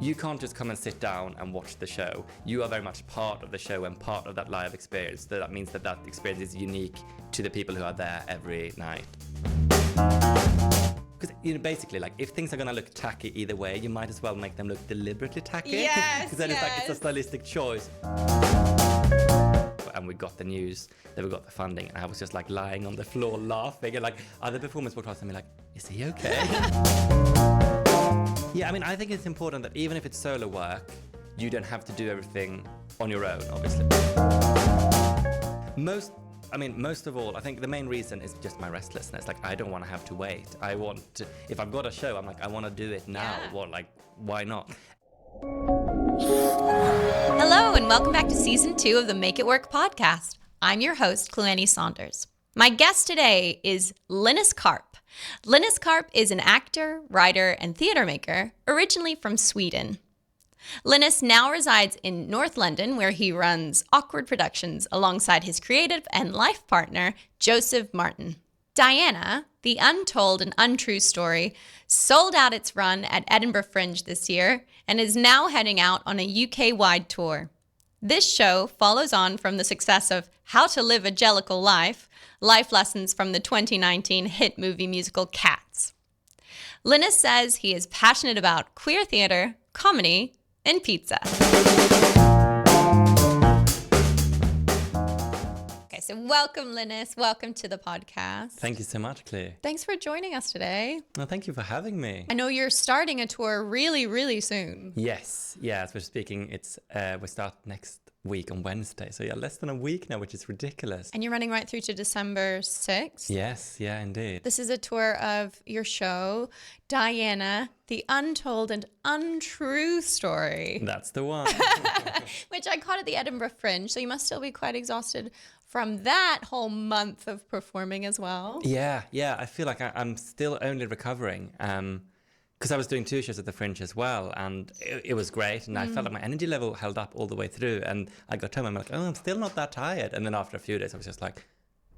you can't just come and sit down and watch the show. You are very much part of the show and part of that live experience. So that means that experience is unique to the people who are there every night. Because basically, like, if things are gonna look tacky either way, you might as well make them look deliberately tacky. Yes, Because then it's a stylistic choice. And we got the news that we got the funding, and I was just like lying on the floor laughing, and like other performers were crossing me like, is he okay? Yeah, I mean, I think it's important that even if it's solo work, you don't have to do everything on your own, obviously. Most of all, I think the main reason is just my restlessness. Like, I don't want to have to wait. I want to, if I've got a show, I'm like, I want to do it now. Yeah. Well, like, why not? Hello, and welcome back to Season 2 of the Make It Work podcast. I'm your host, Cluanie Saunders. My guest today is Linus Karp. Linus Karp is an actor, writer, and theater maker, originally from Sweden. Linus now resides in North London, where he runs Awkward Productions alongside his creative and life partner, Joseph Martin. Diana, the Untold and Untrue Story, sold out its run at Edinburgh Fringe this year and is now heading out on a UK-wide tour. This show follows on from the success of How to Live a Jellicle Life, life lessons from the 2019 hit movie musical Cats. Linus says he is passionate about queer theater, comedy, and pizza. Okay, so welcome, Linus. Welcome to the podcast. Thank you so much, Claire. Thanks for joining us today. Well, thank you for having me. I know you're starting a tour really, really soon. Yes, as we're speaking, we start next week on Wednesday. So less than a week now, which is ridiculous. And you're running right through to December 6th. Yes, yeah, indeed. This is a tour of your show, Diana, the Untold and Untrue Story. That's the one. Which I caught at the Edinburgh Fringe, so you must still be quite exhausted from that whole month of performing as well. Yeah, I feel like I'm still only recovering. Because I was doing 2 shows at the Fringe as well, and it was great, and I felt like my energy level held up all the way through, and I got home, I'm like, oh, I'm still not that tired. And then after a few days, I was just like,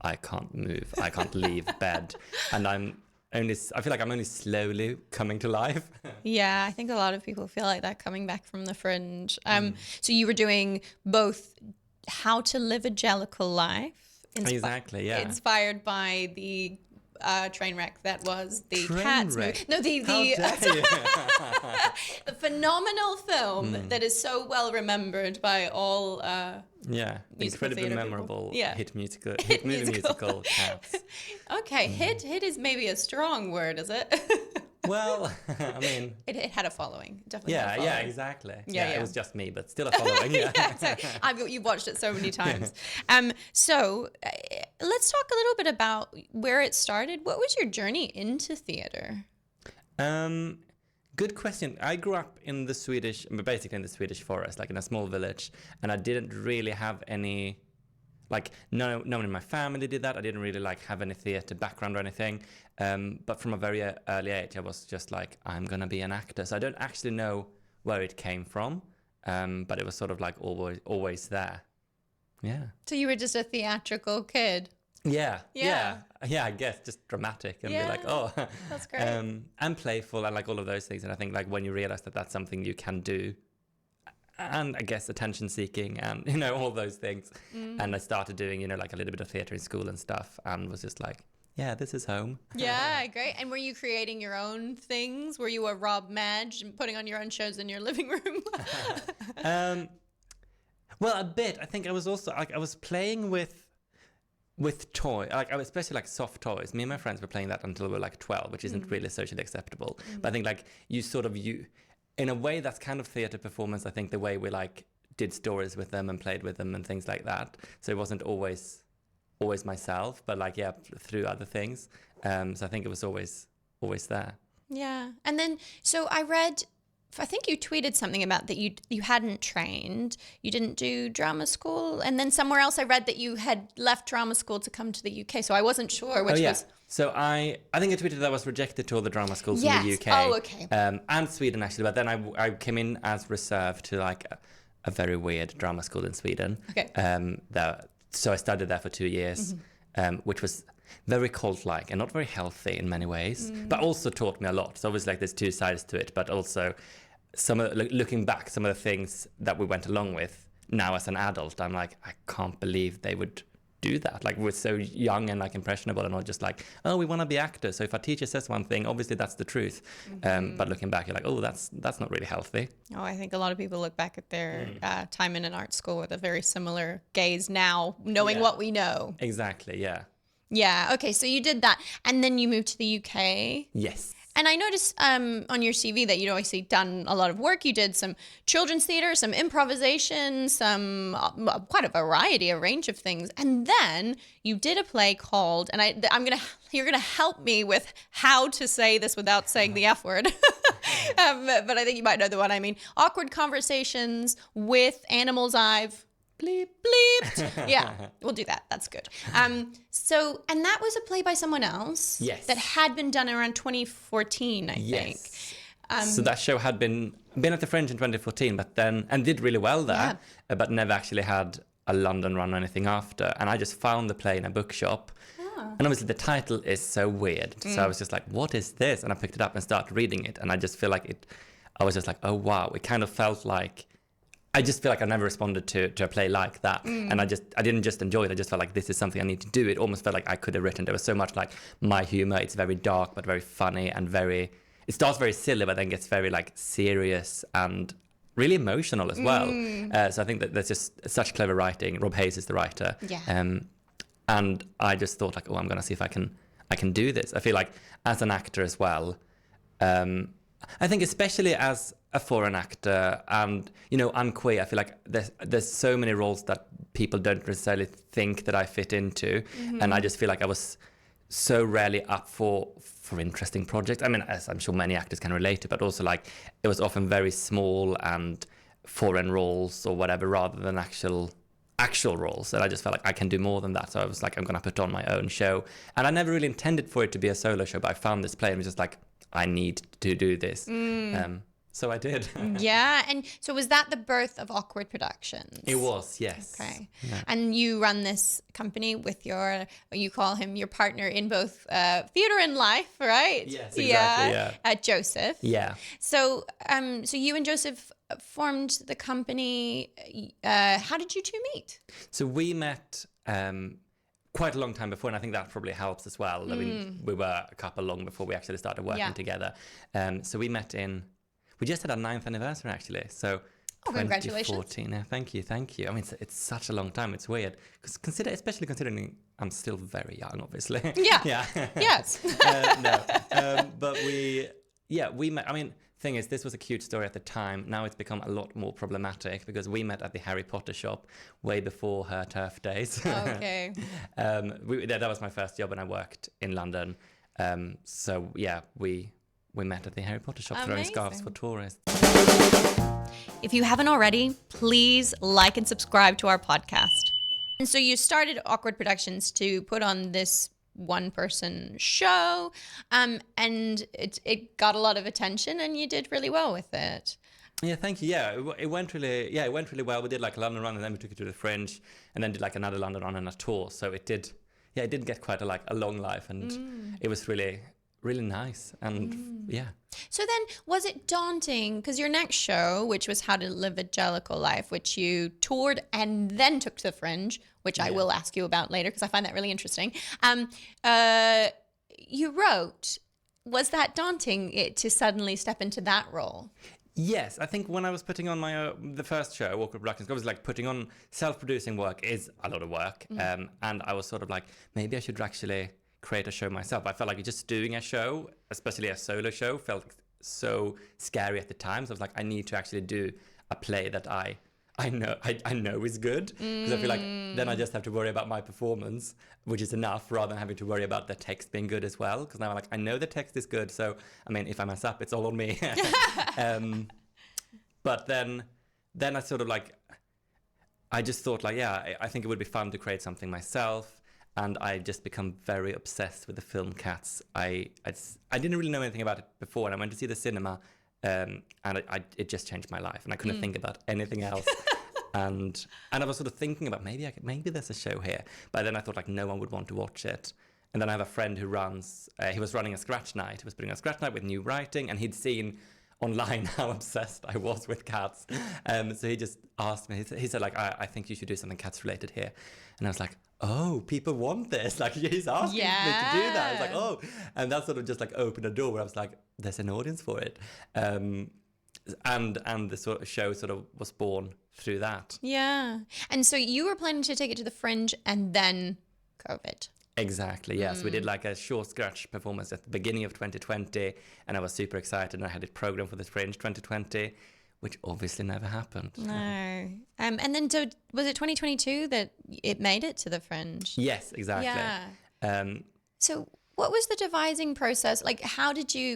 I can't move, I can't leave bed, and I feel like I'm only slowly coming to life. Yeah, I think a lot of people feel like that coming back from the Fringe. So you were doing both How to Live a Jellicle Life. Exactly, yeah. Inspired by the train wreck that was the Train Cats wreck? movie. No, How dare you? the phenomenal film that is so well remembered by all incredibly theater memorable people. hit movie musical Cats. Okay, hit is maybe a strong word, is it? Well, I mean, it had a following. Definitely had a following. Yeah, exactly. Yeah. It was just me, but still a following. Yeah. You've watched it so many times. So let's talk a little bit about where it started. What was your journey into theater? Good question. I grew up basically in the Swedish forest, like in a small village, and I didn't really have any, no one in my family did that. I didn't really have any theater background or anything. But from a very early age, I was just like, I'm going to be an actor. So I don't actually know where it came from, but it was sort of always there. Yeah. So you were just a theatrical kid. Yeah, I guess just dramatic and be like, oh, that's great. And playful and all of those things. And I think when you realize that that's something you can do, and I guess attention seeking and all those things. And I started doing a little bit of theater in school and stuff, and was just like, yeah, this is home. Yeah, great. And were you creating your own things? Were you a Rob Madge and putting on your own shows in your living room? Well, a bit. I think I was also I was playing with toy, especially soft toys. Me and my friends were playing that until we were 12, which isn't really socially acceptable. But I think you in a way that's kind of theater performance. I think the way we did stories with them and played with them and things like that. So it wasn't always myself, but through other things. So I think it was always there. Yeah. And then so I think you tweeted something about that you hadn't trained, you didn't do drama school, and then somewhere else I read that you had left drama school to come to the UK. So I wasn't sure which was. So I think I tweeted that I was rejected to all the drama schools in the UK. Oh, okay. And Sweden actually, but then I came in as reserve to a very weird drama school in Sweden. Okay. So I studied there for 2 years, which was very cult-like and not very healthy in many ways, but also taught me a lot. So obviously there's two sides to it, but also looking back, some of the things that we went along with now as an adult, I'm like, I can't believe they would do that. Like, we're so young and like impressionable and not just like, oh, we want to be actors. So if our teacher says one thing, obviously that's the truth. But looking back, you're like, oh, that's not really healthy. Oh, I think a lot of people look back at their time in an art school with a very similar gaze now, knowing what we know. Exactly, yeah. Yeah, okay, so you did that. And then you moved to the UK? Yes. And I noticed on your CV that you'd obviously done a lot of work. You did some children's theater, some improvisation, some quite a variety, a range of things. And then you did a play called, and you're gonna help me with how to say this without saying the F word. But I think you might know the one I mean. Awkward Conversations with Animals I've bleeped. Yeah, we'll do that. That's good. So, and that was a play by someone else. Yes. That had been done around 2014, I think. So that show had been at the Fringe in 2014, but then, and did really well there, but never actually had a London run or anything after. And I just found the play in a bookshop. And obviously the title is so weird. So I was just like, what is this? And I picked it up and started reading it. And I just feel like I was just like, oh, wow. It kind of felt like, I just feel like I never responded to a play like that. And I didn't just enjoy it. I just felt like this is something I need to do. It almost felt like I could have written. There was so much like my humor. It's very dark, but very funny and it starts very silly, but then gets very like serious and really emotional as well. So I think that there's just such clever writing. Rob Hayes is the writer. Yeah. And I just thought like, oh, I'm going to see if I can do this. I feel like as an actor as well, I think especially as a foreign actor and, I'm queer, I feel like there's so many roles that people don't necessarily think that I fit into. And I just feel like I was so rarely up for interesting projects. I mean, as I'm sure many actors can relate to, but also like it was often very small and foreign roles or whatever rather than actual roles. And I just felt like I can do more than that. So I was like, I'm going to put on my own show. And I never really intended for it to be a solo show, but I found this play and was just like, I need to do this. So I did. Yeah. And so was that the birth of Awkward Productions? It was, yes. Okay. Yeah. And you run this company with you call him your partner in both theater and life, right? Yes, exactly. Yeah. Joseph. Yeah. So so you and Joseph formed the company. How did you two meet? So we met quite a long time before, and I think that probably helps as well. I mean, we were a couple long before we actually started working together. So we met we just had our 9th anniversary actually. So congratulations. Yeah, thank you. I mean, it's such a long time. It's weird. Especially considering I'm still very young, obviously. Yeah. Yeah. Yes. But we met. I mean, thing is, this was a cute story at the time. Now it's become a lot more problematic because we met at the Harry Potter shop way before her turf days. Okay. That was my first job when I worked in London. So yeah, we met at the Harry Potter shop throwing scarves for tourists. If you haven't already, please like and subscribe to our podcast. And so you started Awkward Productions to put on this one-person show, and it got a lot of attention, and you did really well with it. Yeah, thank you. Yeah, it went really well. We did like a London run, and then we took it to the Fringe, and then did like another London run and a tour. So it did get quite a long life, and it was really nice. And yeah. So then, was it daunting? Because your next show, which was How to Live a Jellicle Life, which you toured and then took to the Fringe, which I will ask you about later because I find that really interesting. You wrote. Was that daunting to suddenly step into that role? Yes, I think when I was putting on the first show, Awkward Productions, obviously like putting on self-producing work is a lot of work, and I was sort of like, maybe I should actually create a show myself. I felt like just doing a show, especially a solo show, felt so scary at the time. So I was like, I need to actually do a play that I know is good, because I feel like then I just have to worry about my performance, which is enough, rather than having to worry about the text being good as well. Because now I'm like, I know the text is good, so I mean, if I mess up, it's all on me. But then I sort of like, I just thought like, I think it would be fun to create something myself. And I just become very obsessed with the film Cats. I didn't really know anything about it before, and I went to see the cinema, and it just changed my life, and I couldn't think about anything else. and I was sort of thinking about maybe there's a show here, but then I thought like no one would want to watch it. And then I have a friend who he was running a scratch night. He was putting a scratch night with new writing, and he'd seen online how obsessed I was with cats. So he just asked me, he said like, I think you should do something cats related here. And I was like, oh, people want this. Like he's asking me to do that. I was like, oh, and that sort of just like opened a door where I was like, there's an audience for it. And the sort of show sort of was born through that. Yeah. And so you were planning to take it to the Fringe and then COVID. Exactly, yes. We did like a short scratch performance at the beginning of 2020, and I was super excited, and I had it programmed for the Fringe 2020, which obviously never happened. No. And then so was it 2022 that it made it to the Fringe? Yes, exactly. Yeah. So what was the devising process? Like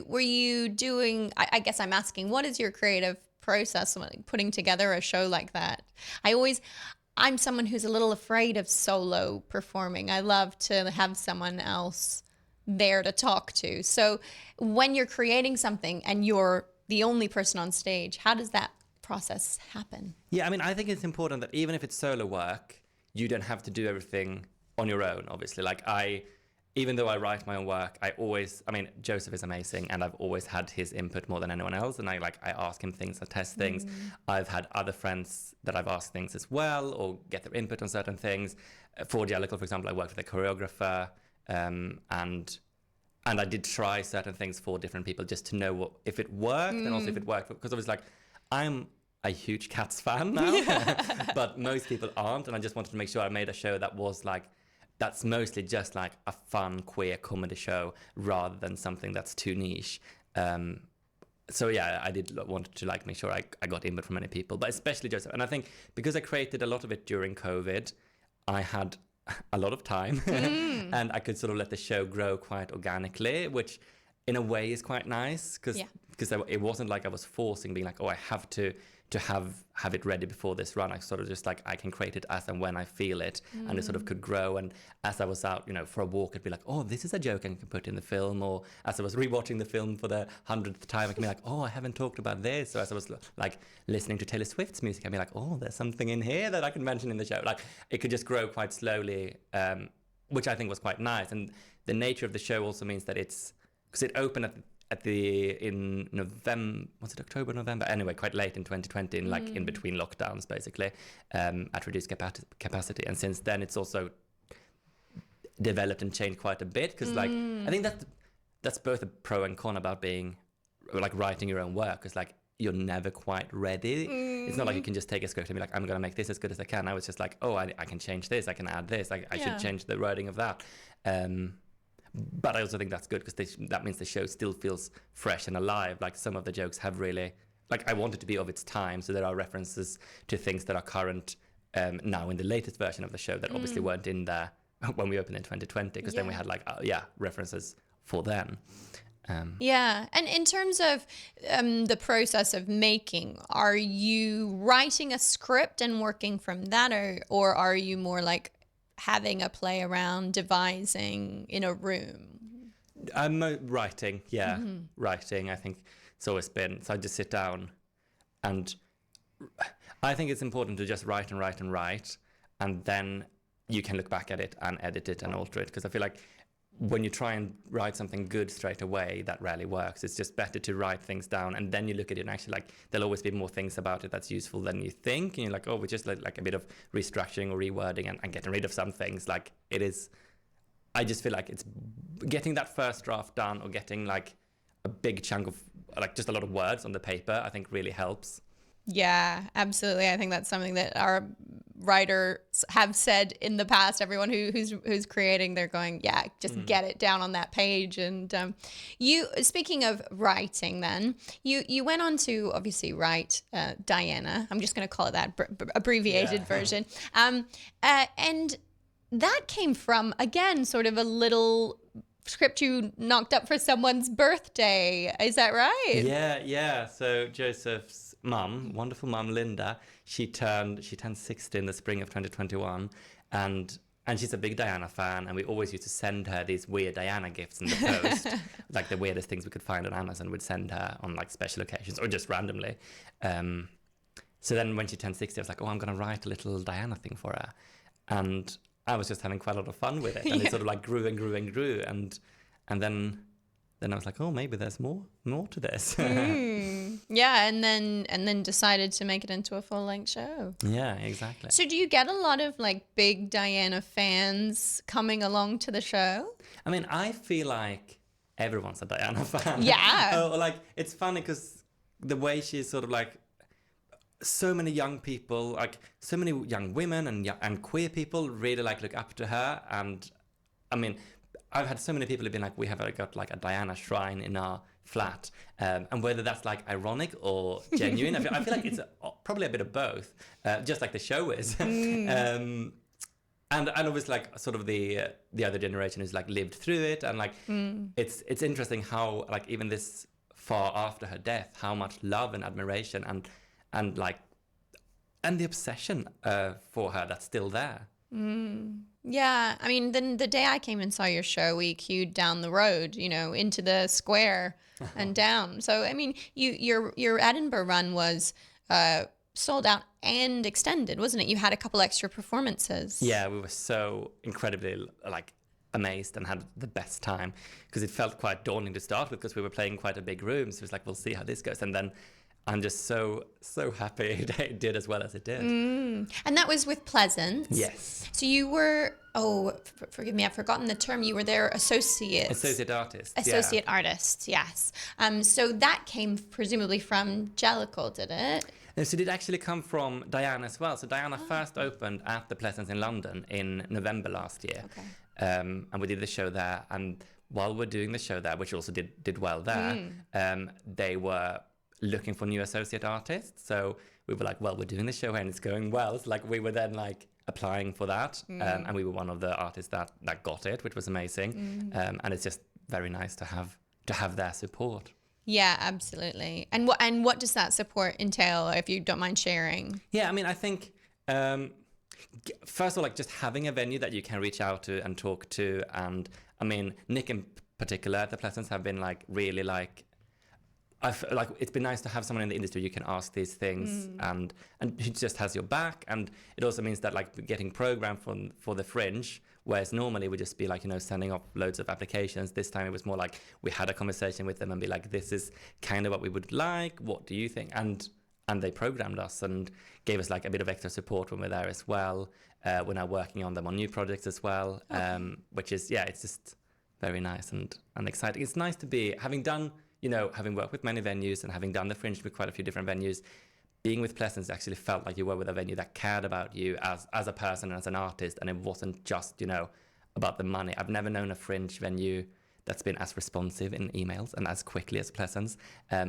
were you doing, I guess I'm asking, what is your creative process when putting together a show like that? I'm someone who's a little afraid of solo performing. I love to have someone else there to talk to. So when you're creating something and you're the only person on stage, how does that process happen? Yeah, I mean, I think it's important that even if it's solo work, you don't have to do everything on your own, obviously. Like even though I write my own work, Joseph is amazing, and I've always had his input more than anyone else. And I ask him things, I test things. I've had other friends that I've asked things as well, or get their input on certain things. For Jellicle, for example, I worked with a choreographer, and I did try certain things for different people just to know if it worked, and also if it worked. Because I was like, I'm a huge Cats fan now, but most people aren't. And I just wanted to make sure I made a show that was like, that's mostly just like a fun queer comedy show rather than something that's too niche. So yeah, I did want to like make sure I got input from many people, but especially Joseph. And I think because I created a lot of it during COVID, I had a lot of time and I could sort of let the show grow quite organically, which in a way is quite nice because it wasn't like I was forcing, being like, oh, I have to have it ready before this run. I sort of just like, I can create it as and when I feel it, and it sort of could grow. And as I was out, for a walk, I'd be like, oh, this is a joke I can put in the film. Or as I was rewatching the film for the 100th time, I can be like, oh, I haven't talked about this. Or as I was like listening to Taylor Swift's music, I'd be like, oh, there's something in here that I can mention in the show. Like it could just grow quite slowly, which I think was quite nice. And the nature of the show also means that because it opened in November, was it October, November? Anyway, quite late in 2020, in between lockdowns, basically, at reduced capacity. And since then, it's also developed and changed quite a bit. Because I think that's both a pro and con about being like writing your own work. Because like you're never quite ready. It's not like you can just take a script and be like, I'm gonna make this as good as I can. I was just like, oh, I can change this. I can add this. I should change the wording of that. But I also think that's good because that means the show still feels fresh and alive. Like some of the jokes have really, like I want it to be of its time. So there are references to things that are current now in the latest version of the show that obviously weren't in there when we opened in 2020. Because then we had references for then. And in terms of the process of making, are you writing a script and working from that, or are you more like having a play around, devising in a room? I'm writing, writing. I think it's always been. So I just sit down, and I think it's important to just write and write and write, and then you can look back at it and edit it and alter it. Because I feel like when you try and write something good straight away, that rarely works. It's just better to write things down and then you look at it and actually like there'll always be more things about it that's useful than you think. And you're like, oh, we just like a bit of restructuring or rewording and getting rid of some things. Like it is, I just feel like it's getting that first draft done or getting like a big chunk of like just a lot of words on the paper, I think really helps. Yeah, absolutely. I think that's something that our writers have said in the past. Everyone who's creating, they're going, just get it down on that page. And you, speaking of writing, then you went on to obviously write Diana. I'm just going to call it that abbreviated version. And that came from, again, sort of a little script you knocked up for someone's birthday. Is that right? Yeah. So Joseph's mum, wonderful mum Linda, she turned 60 in the spring of 2021, and she's a big Diana fan, and we always used to send her these weird Diana gifts in the post, like the weirdest things we could find on Amazon. We'd send her on like special occasions or just randomly. So then when she turned 60, I was like, oh, I'm gonna write a little Diana thing for her, and I was just having quite a lot of fun with it, and it sort of like grew and grew and grew, and then I was like, oh, maybe there's more to this. Yeah, and then decided to make it into a full-length show. Yeah, exactly. So do you get a lot of like big Diana fans coming along to the show? I mean, I feel like everyone's a Diana fan. Yeah. Like, it's funny because the way she's sort of like, so many young people, like so many young women and queer people really like look up to her. And I mean, I've had so many people who've been like, we have got like a Diana shrine in our flat, and whether that's like ironic or genuine, I feel like it's probably a bit of both, just like the show is. And obviously like sort of the other generation who's like lived through it, and like it's interesting how like even this far after her death, how much love and admiration and the obsession for her that's still there. Yeah, I mean, then the day I came and saw your show, we queued down the road, into the square and down. So I mean, your Edinburgh run was sold out and extended, wasn't it? You had a couple extra performances. Yeah, we were so incredibly like amazed and had the best time, because it felt quite daunting to start with because we were playing quite a big room. So it was like, we'll see how this goes, and then I'm just so happy it did as well as it did. And that was with Pleasance. Yes. So you were, forgive me, I've forgotten the term. You were their associate artist. Associate artist, yes. So that came presumably from Jellicle, did it? No, so it did actually come from Diana as well. So Diana first opened at the Pleasance in London in November last year. Okay. And we did the show there. And while we're doing the show there, which also did well there, they were looking for new associate artists. So we were like, well, we're doing the show here and it's going well. So like we were then like applying for that, and we were one of the artists that got it, which was amazing. And it's just very nice to have their support. Yeah, absolutely. And what does that support entail, if you don't mind sharing? Yeah, I mean, I think first of all, like just having a venue that you can reach out to and talk to, and I mean, Nick in particular at the Pleasance have been like really like, I feel like it's been nice to have someone in the industry you can ask these things, and who just has your back. And it also means that like getting programmed for the Fringe, whereas normally we just be like, sending off loads of applications. This time it was more like we had a conversation with them and be like, this is kind of what we would like. What do you think? And they programmed us and gave us like a bit of extra support when we're there as well. We're now working on them on new projects as well, which is, it's just very nice and exciting. It's nice to be, having done, having worked with many venues and having done the Fringe with quite a few different venues, being with Pleasance actually felt like you were with a venue that cared about you as a person and as an artist, and it wasn't just, about the money. I've never known a Fringe venue that's been as responsive in emails and as quickly as Pleasance,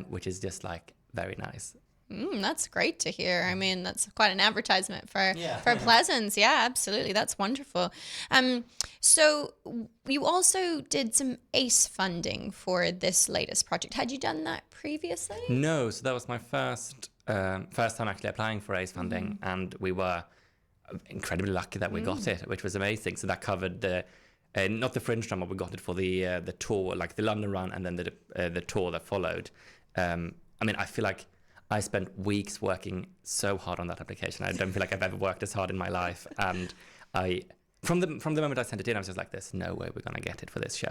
which is just like very nice. That's great to hear. I mean, that's quite an advertisement for Pleasance. Yeah, absolutely. That's wonderful. So you also did some ACE funding for this latest project. Had you done that previously? No, so that was my first time actually applying for ACE funding, and we were incredibly lucky that we got it, which was amazing. So that covered the not the Fringe drama, we got it for the tour, like the London run, and then the tour that followed. I mean, I feel like I spent weeks working so hard on that application. I don't feel like I've ever worked as hard in my life. And from the moment I sent it in, I was just like, there's no way we're going to get it for this show.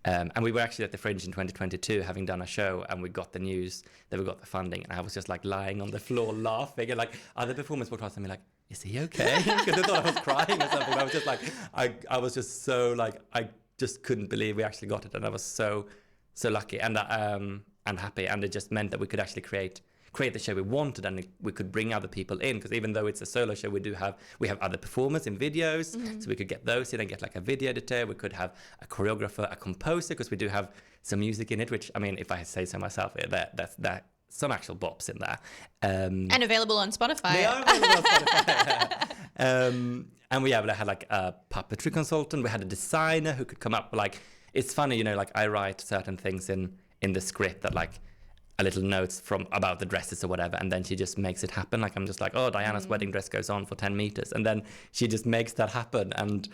And we were actually at the Fringe in 2022, having done a show, and we got the news that we got the funding. And I was just like lying on the floor laughing, and like other performers walked past me like, is he okay? Because they thought I was crying or something. I was just like, I was just so like, I just couldn't believe we actually got it. And I was so lucky and happy. And it just meant that we could actually create the show we wanted, and we could bring other people in, because even though it's a solo show, we have other performers in videos, so we could get those in and get like a video editor. We could have a choreographer, a composer, because we do have some music in it, which, I mean, if I say so myself, that's some actual bops in there, and available on Spotify. They are available on Spotify. And we had like a puppetry consultant. We had a designer who could come up with, like, it's funny, like I write certain things in the script that like a little notes about the dresses or whatever, and then she just makes it happen. Like I'm just like, oh, Diana's wedding dress goes on for 10 meters, and then she just makes that happen. And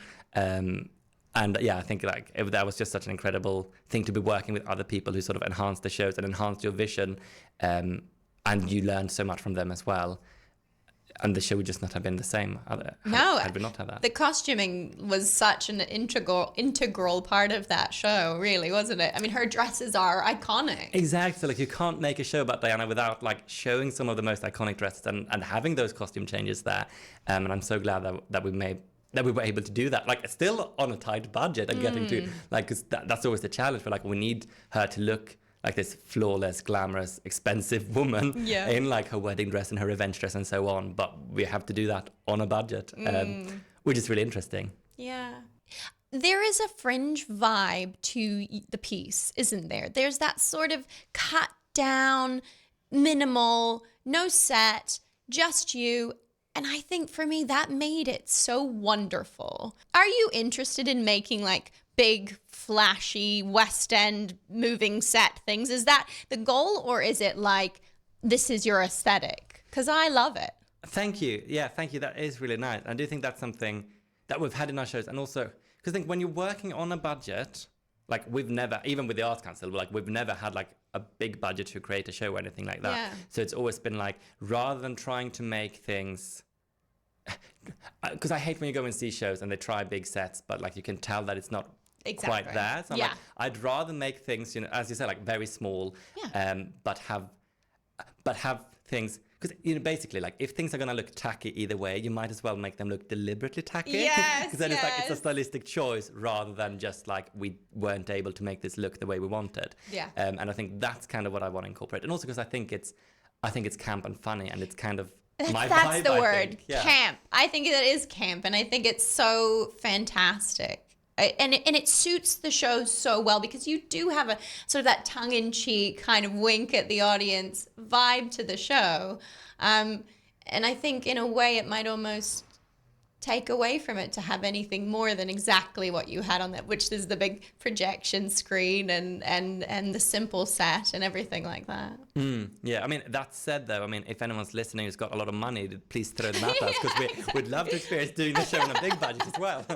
yeah, I think like that was just such an incredible thing to be working with other people who sort of enhance the shows and enhance your vision, and you learn so much from them as well. and the show would just not have been the same had we not had that. The costuming was such an integral part of that show, really, wasn't it? I mean, her dresses are iconic. Exactly. Like, you can't make a show about Diana without like showing some of the most iconic dresses and having those costume changes there. And I'm so glad that we were able to do that. Like, still on a tight budget and getting to like, 'cause that's always the challenge. For like, we need her to look like this flawless, glamorous, expensive woman in like her wedding dress and her revenge dress and so on. But we have to do that on a budget, which is really interesting. Yeah. There is a Fringe vibe to the piece, isn't there? There's that sort of cut down, minimal, no set, just you. And I think for me, that made it so wonderful. Are you interested in making like big, flashy, West End moving set things? Is that the goal, or is it like, this is your aesthetic? Because I love it. Thank you. Yeah, thank you. That is really nice. I do think that's something that we've had in our shows. And also, because I think when you're working on a budget, like we've never, even with the Arts Council, like we've never had like a big budget to create a show or anything like that. Yeah. So it's always been like, rather than trying to make things, because I hate when you go and see shows and they try big sets, but like you can tell that it's not quite there. So I'm like, I'd rather make things, you know, as you said, like very small, but have things, because, you know, basically, like if things are going to look tacky either way, you might as well make them look deliberately tacky. Yes, because then it's like, it's a stylistic choice rather than just like, we weren't able to make this look the way we wanted. Yeah. And I think that's kind of what I want to incorporate. And also because I think it's camp and funny, and it's kind of my That's vibe, the I word, think. Yeah. camp. I think that is camp, and I think it's so fantastic. And it suits the show so well, because you do have a sort of that tongue-in-cheek kind of wink at the audience vibe to the show. And I think in a way it might almost take away from it to have anything more than exactly what you had on that, which is the big projection screen and the simple set and everything like that. Yeah, I mean, that said, though, I mean, if anyone's listening who's got a lot of money, please throw them at us, because we'd love to experience doing the show on a big budget as well.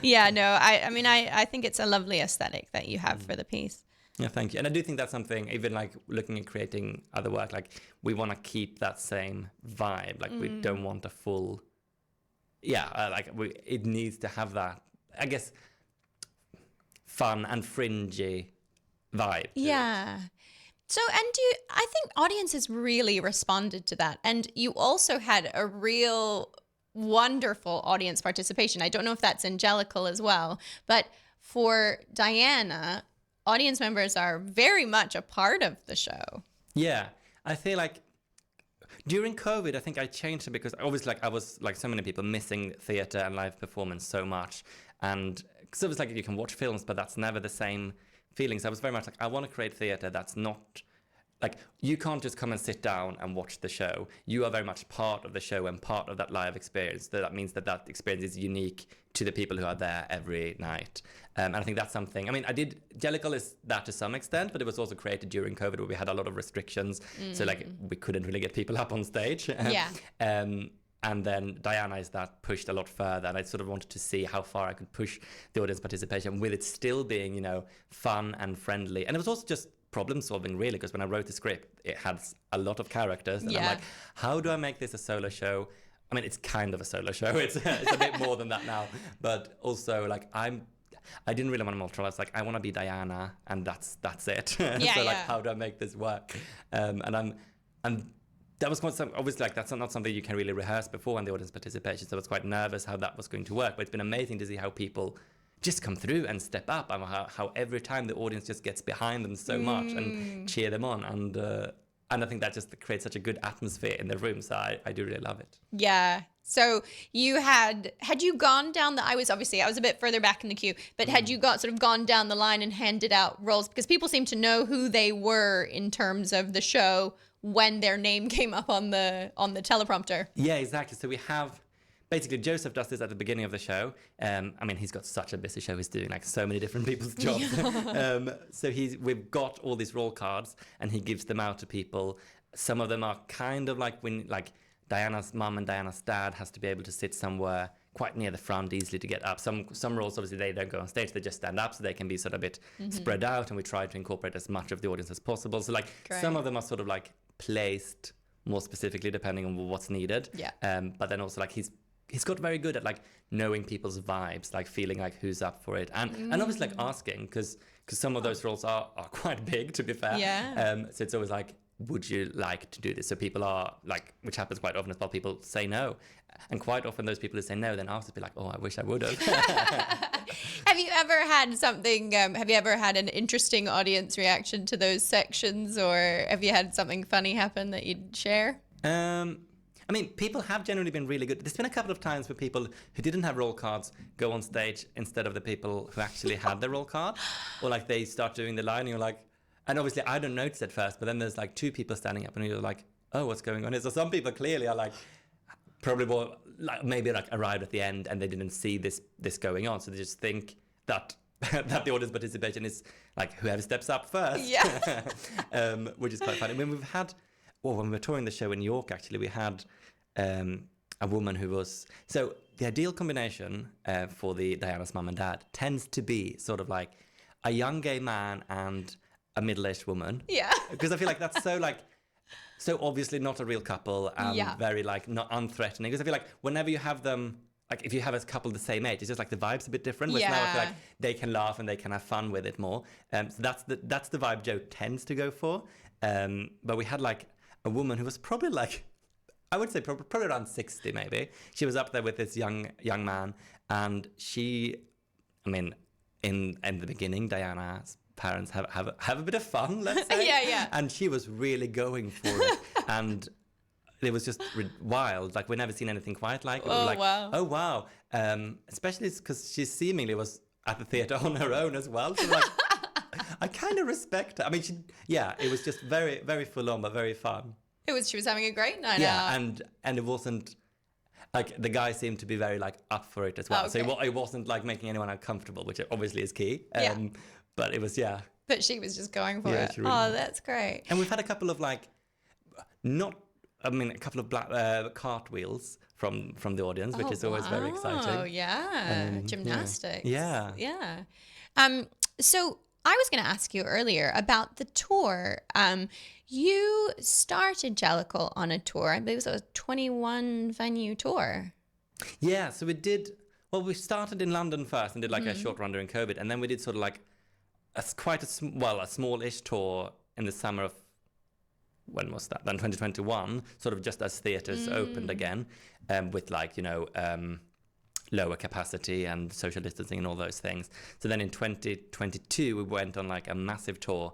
Yeah, no, I mean, I think it's a lovely aesthetic that you have for the piece. Yeah, thank you. And I do think that's something, even like looking at creating other work, like we want to keep that same vibe. Like we don't want a full... it needs to have that, I guess, fun and fringy vibe. Yeah. So, I think audiences really responded to that. And you also had a real wonderful audience participation. I don't know if that's in Jellicle as well, but for Diana, audience members are very much a part of the show. Yeah, I feel like during COVID, I think I changed it because obviously, like I was like so many people missing theatre and live performance so much, and because it was like you can watch films, but that's never the same feelings. I was very much like, I want to create theatre that's not like, you can't just come and sit down and watch the show. You are very much part of the show and part of that live experience. That means that experience is unique to the people who are there every night. And I think that's something, I mean, Jellicle is that to some extent, but it was also created during COVID where we had a lot of restrictions. So like we couldn't really get people up on stage. Yeah. And then Diana is that pushed a lot further, and I sort of wanted to see how far I could push the audience participation with it still being, you know, fun and friendly. And it was also just problem solving, really, because when I wrote the script, it had a lot of characters, and I'm like, how do I make this a solo show? I mean, it's kind of a solo show. It's a bit more than that now, but also like I didn't really want to multitask. I was like, I want to be Diana, and that's it. Yeah, so like, how do I make this work? And that was quite obviously like that's not something you can really rehearse before in the audience participation. So I was quite nervous how that was going to work. But it's been amazing to see how people just come through and step up, and how every time the audience just gets behind them so much and cheer them on. And I think that just creates such a good atmosphere in the room. So I do really love it. Yeah. So you had you gone down I was a bit further back in the queue, but had you gone down the line and handed out roles? Because people seem to know who they were in terms of the show when their name came up on the teleprompter. Yeah, exactly. So we have, basically Joseph does this at the beginning of the show. I mean, he's got such a busy show. He's doing like so many different people's jobs. So we've got all these role cards, and he gives them out to people. Some of them are kind of like when like Diana's mum and Diana's dad has to be able to sit somewhere quite near the front, easily to get up. Some roles, obviously, they don't go on stage. They just stand up, so they can be sort of a bit spread out, and we try to incorporate as much of the audience as possible. So like some of them are sort of like placed more specifically depending on what's needed. Yeah. But then also like he's got very good at like knowing people's vibes, like feeling like who's up for it, and obviously like asking because some of those roles are quite big, to be fair. Yeah. So it's always like, would you like to do this? So people are like, which happens quite often as well, people say no. And quite often those people who say no then after be like, oh, I wish I would have. Have you ever had something, have you ever had an interesting audience reaction to those sections, or have you had something funny happen that you'd share? I mean, people have generally been really good. There's been a couple of times where people who didn't have roll cards go on stage instead of the people who actually had the roll card. Or like they start doing the line and you're like, and obviously I don't notice at first, but then there's like two people standing up and you're like, oh, what's going on here? So some people clearly are like, probably more like maybe like arrived at the end and they didn't see this going on. So they just think that that the audience participation is like whoever steps up first. Yeah. Which is quite funny. When we were touring the show in New York, actually, we had a woman who was... So the ideal combination for the Diana's mum and dad tends to be sort of like a young gay man and a middle-aged woman. Yeah. Because I feel like that's so obviously not a real couple and very like not unthreatening. Because I feel like whenever you have them, like if you have a couple the same age, it's just like the vibe's a bit different. Whereas now I feel like they can laugh and they can have fun with it more. So that's the vibe Joe tends to go for. But we had like a woman who was probably like, I would say probably around 60 maybe. She was up there with this young man, and she, I mean, in the beginning, Diana's parents have a bit of fun, let's say. Yeah. And she was really going for it, and it was just wild. Like we'd never seen anything quite like it. We were like, wow. Oh wow! Especially because she seemingly was at the theatre on her own as well. So like, I kind of respect her. I mean, it was just very, very full on, but very fun. She was having a great night out. Yeah, and it wasn't like the guy seemed to be very like up for it as well. Okay. So it wasn't like making anyone uncomfortable, which obviously is key. But it was But she was just going for it. Really That's great. And we've had a couple of like, a couple of black cartwheels from the audience, which is always very exciting. Oh yeah, gymnastics. Yeah. So I was going to ask you earlier about the tour. You started Jellicle on a tour. I believe it was a 21 venue tour. Yeah, so we did. Well, we started in London first and did like a short run during COVID, and then we did sort of like a small-ish tour in the summer of, when was that? Then 2021, sort of just as theatres opened again, with like lower capacity and social distancing and all those things. So then in 2022 we went on like a massive tour,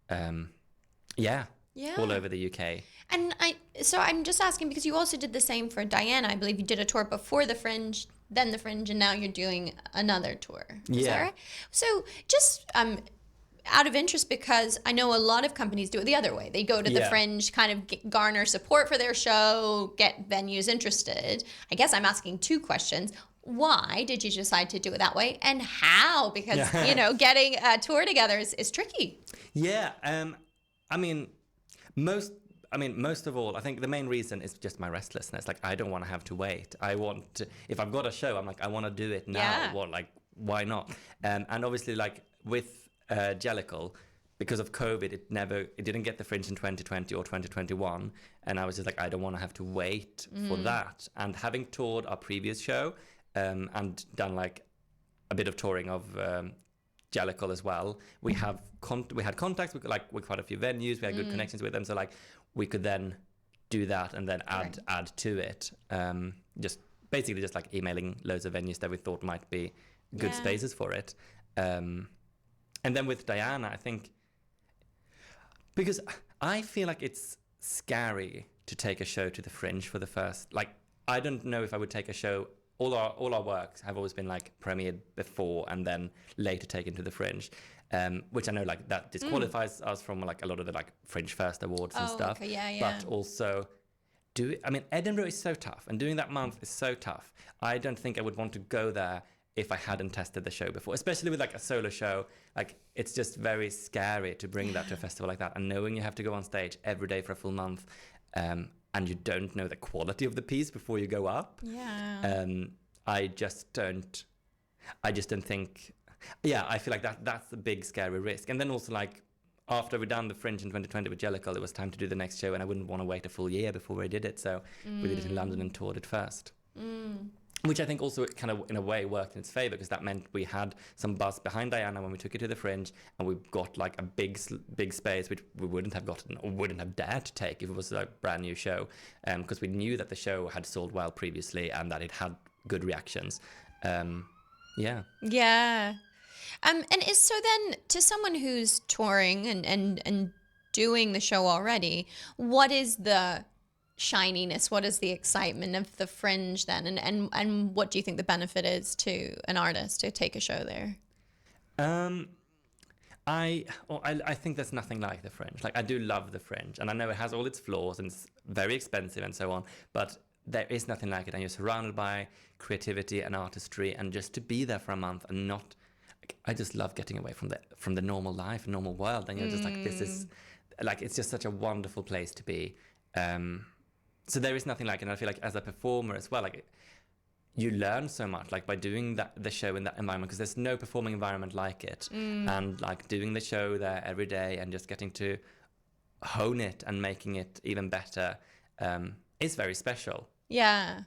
all over the UK. And I'm just asking because you also did the same for Diana. I believe you did a tour before the Fringe, then the Fringe, and now you're doing another tour. Is that right? So just out of interest, because I know a lot of companies do it the other way. They go to the Fringe, kind of garner support for their show, get venues interested. I guess I'm asking two questions. Why did you decide to do it that way, and how? Because getting a tour together is tricky. Yeah, most of all, I think the main reason is just my restlessness. Like I don't want to have to wait. If I've got a show, I'm like, I want to do it now. Yeah. Why not? And obviously, like with Jellicle, because of COVID, it didn't get the Fringe in 2020 or 2021, and I was just like, I don't want to have to wait for that. And having toured our previous show. And done like a bit of touring of Jellicle as well. We had contacts with quite a few venues. We had good connections with them, so like we could then do that and then add to it. Just like emailing loads of venues that we thought might be good spaces for it. And then with Diana, I think because I feel like it's scary to take a show to the Fringe for the first. Like I don't know if I would take a show. All our works have always been like premiered before and then later taken to the Fringe, which I know like that disqualifies us from like a lot of the like Fringe First awards and stuff. Okay, yeah. But also, Edinburgh is so tough, and doing that month is so tough. I don't think I would want to go there if I hadn't tested the show before, especially with like a solo show. Like it's just very scary to bring that to a festival like that, and knowing you have to go on stage every day for a full month. And you don't know the quality of the piece before you go up. Yeah. I just don't think. Yeah, I feel like that's a big scary risk. And then also like after we'd done the Fringe in 2020 with Jellicle, it was time to do the next show, and I wouldn't want to wait a full year before we did it. So we did it in London and toured it first. Which I think also kind of in a way worked in its favor, because that meant we had some buzz behind Diana when we took it to the Fringe, and we got like a big space which we wouldn't have gotten or wouldn't have dared to take if it was a brand new show, because we knew that the show had sold well previously and that it had good reactions. Yeah. And is so then, to someone who's touring and doing the show already, what is the shininess, what is the excitement of the Fringe then, and what do you think the benefit is to an artist to take a show there? I think there's nothing like the Fringe. Like, I do love the Fringe, and I know it has all its flaws and it's very expensive and so on, but there is nothing like it, and you're surrounded by creativity and artistry, and just to be there for a month and not, I just love getting away from the normal life, normal world, and you're just like, this is like, it's just such a wonderful place to be. So there is nothing like it, and I feel like as a performer as well, like, you learn so much, like, by doing the show in that environment, because there's no performing environment like it. And like doing the show there every day and just getting to hone it and making it even better is very special. Yeah.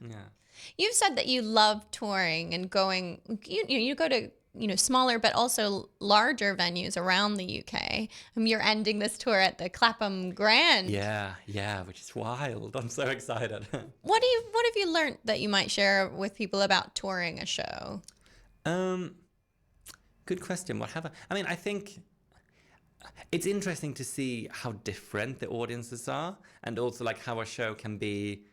You've said that you love touring and going, you go to, smaller but also larger venues around the UK. You're ending this tour at the Clapham Grand. Yeah, which is wild. I'm so excited. What have you learned that you might share with people about touring a show? Good question. I think it's interesting to see how different the audiences are, and also like how a show can be,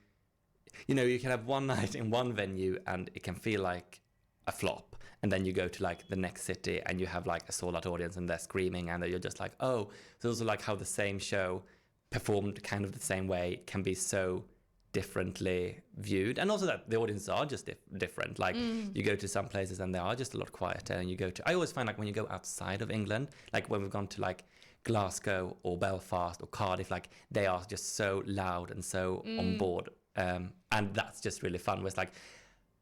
you can have one night in one venue and it can feel like a flop, and then you go to like the next city and you have like a sold out audience and they're screaming, and then you're just like, oh. So also like how the same show performed kind of the same way can be so differently viewed, and also that the audiences are just different. Like you go to some places and they are just a lot quieter, and I always find like when you go outside of England, like when we've gone to like Glasgow or Belfast or Cardiff, like they are just so loud and so on board, and that's just really fun. Whereas like